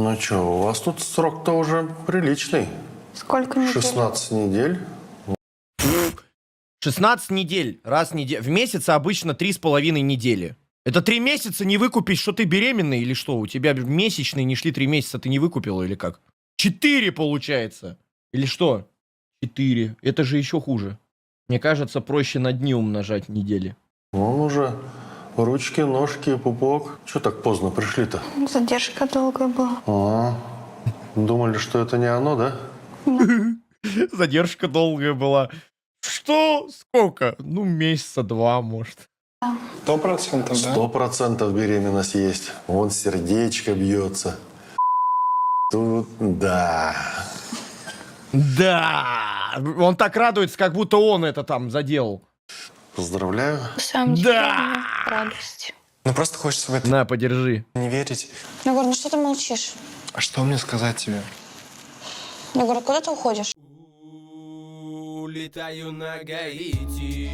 Ну что, у вас тут срок-то уже приличный. Сколько недель? 16 недель. 16 недель. Раз в неделю. В месяц обычно 3,5 недели. Это 3 месяца не выкупить, что ты беременный или что? У тебя месячные не шли 3 месяца, ты не выкупила или как? 4 получается. Или что? 4. Это же еще хуже. Мне кажется, проще на дни умножать недели. Вон уже ручки, ножки, пупок. Че так поздно пришли-то? Задержка долгая была. А, думали, что это не оно, да? Задержка долгая была. Что? Сколько? Ну, месяца 2, может. 100%, да? 100% беременность есть. Вон сердечко бьется. Тут, да. Да! Он так радуется, как будто он это там заделал. Поздравляю. Сам Да! радость. Ну просто хочется в это На, подержи. не верить. Егор, ну что ты молчишь? А что мне сказать тебе? Егор, куда ты уходишь? Улетаю на Гаити.